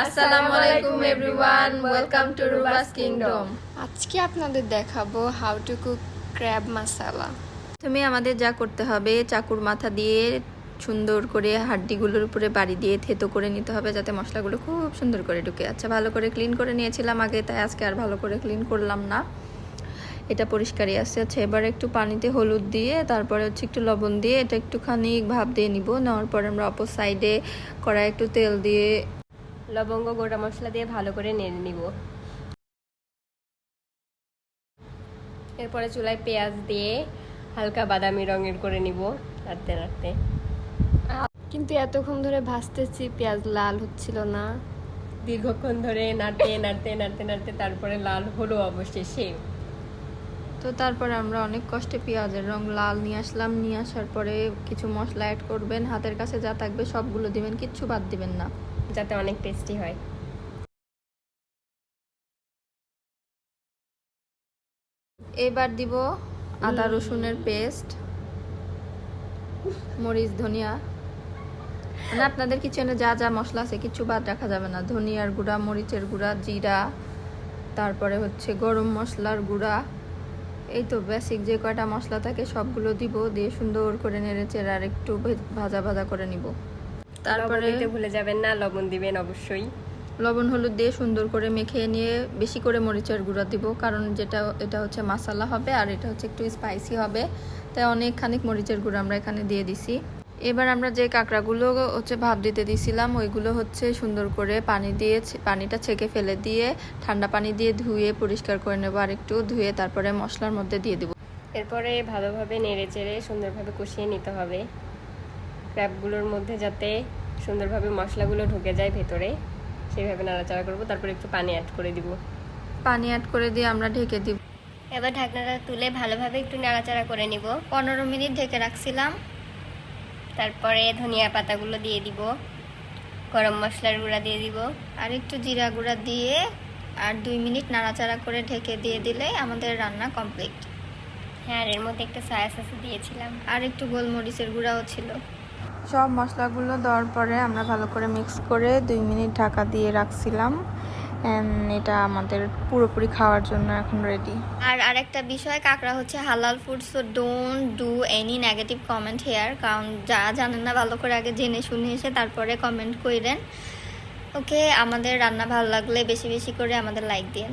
আসসালামু আলাইকুম everyone, welcome to রুবাস kingdom. আজকে আপনাদের দেখাবো হাউ টু কুক ক্র্যাব মাসালা। তুমি আমাদের যা করতে হবে, চাকুর মাথা দিয়ে সুন্দর করে হাড্ডিগুলোর উপরে বাড়ি দিয়ে থেতো করে নিতে হবে, যাতে মশলাগুলো খুব সুন্দর করে ঢুকে। আচ্ছা, ভালো করে ক্লিন করে নিয়েছিলাম আগে, তাই আজকে আর ভালো করে ক্লিন করলাম না, এটা পরিষ্কারই আছে। আচ্ছা, এবার একটু পানিতে হলুদ দিয়ে তারপরে হচ্ছে একটু লবণ দিয়ে এটা একটুখানি ভাপ দিয়ে নিব। নেওয়ার পরে আমরা অপর সাইডে কড়াই একটু তেল দিয়ে লবঙ্গ গোটা মশলা দিয়ে ভালো করে নেড়ে নিব। এরপরে চুলায় পেঁয়াজ দিয়ে হালকা বাদামি রঙের করে নিব নাড়তে নাড়তে। কিন্তু এতক্ষণ ধরে ভাজতেছি, পেঁয়াজ লাল হচ্ছিল না। দীর্ঘক্ষণ ধরে নাড়তে নাড়তে নাড়তে নাড়তে তারপরে লাল হলো অবশেষে। তো তারপরে আমরা অনেক কষ্টে পেঁয়াজের রং লাল নিয়ে আসলাম। নিয়ে আসার পরে কিছু মশলা অ্যাড করবেন, হাতের কাছে যা থাকবে সবগুলো দিবেন, কিচ্ছু বাদ দিবেন না, যাতে অনেক টেস্টি হয়। এবার দিব আদা রসুনের পেস্ট, মরিচ, ধনিয়া, মানে আপনাদের কিচেনে যা যা মশলা আছে কিছু বাদ রাখা যাবে না। ধনিয়ার গুঁড়া, মরিচের গুঁড়া, জিরা, তারপরে হচ্ছে গরম মশলার গুঁড়া, এই তো বেসিক যে কয়টা মশলা থাকে সবগুলো দিব। দিয়ে সুন্দর করে নেড়েচেড়ে আর একটু ভাজা ভাজা করে নিব। তারপরে ভুলে যাবেন না, লবণ দিবেন অবশ্যই। লবণ হলুদ দিয়ে সুন্দর করে মেখে নিয়ে বেশি করে মরিচের গুঁড়া দিব, কারণ এটা হচ্ছে মশলা হবে আর এটা হচ্ছে একটু স্পাইসি হবে, তাই অনেক খানিক মরিচের গুঁড়া আমরা এখানে দিয়ে দিছি। এবার আমরা যে কাঁকড়াগুলো হচ্ছে ভাপ দিতে দিছিলাম ওইগুলো হচ্ছে সুন্দর করে পানিটা ছেঁকে ফেলে দিয়ে ঠান্ডা পানি দিয়ে ধুয়ে পরিষ্কার করে নেবো, আর একটু ধুয়ে তারপরে মশলার মধ্যে দিয়ে দেবো। এরপরে ভালোভাবে নেড়ে চেড়ে সুন্দরভাবে কষিয়ে নিতে হবে ক্র্যাবগুলোর মধ্যে, যাতে সুন্দরভাবে মশলাগুলো ঢুকে যায় ভেতরে, সেইভাবে নাড়াচাড়া করবো। তারপরে একটু পানি অ্যাড করে দিব। পানি অ্যাড করে দিয়ে আমরা ঢেকে দিব। এবার ঢাকনাটা তুলে ভালোভাবে একটু নাড়াচাড়া করে নিব। 15 মিনিট ঢেকে রাখছিলাম। তারপরে ধনিয়া পাতাগুলো দিয়ে দিব, গরম মশলার গুঁড়া দিয়ে দিব, আর একটু জিরা গুঁড়া দিয়ে আর 2 মিনিট নাড়াচাড়া করে ঢেকে দিয়ে দিলেই আমাদের রান্না কমপ্লিট। হ্যাঁ, আর এর মধ্যে একটা সয়া সস দিয়েছিলাম, আর একটু গোলমরিচের গুঁড়াও ছিল। সব মশলাগুলো দেওয়ার পরে আমরা ভালো করে মিক্স করে 2 মিনিট ঢাকা দিয়ে রাখছিলাম। এটা আমাদের পুরোপুরি খাওয়ার জন্য এখন রেডি। আর আরেকটা বিষয়, কাঁকড়া হচ্ছে হালাল food, so don't do any negative comment here, কারণ যারা জানেন না ভালো করে আগে জেনে শুনে এসে তারপরে কমেন্ট করেন। ওকে, আমাদের রান্না ভালো লাগলে বেশি বেশি করে আমাদের লাইক দিন।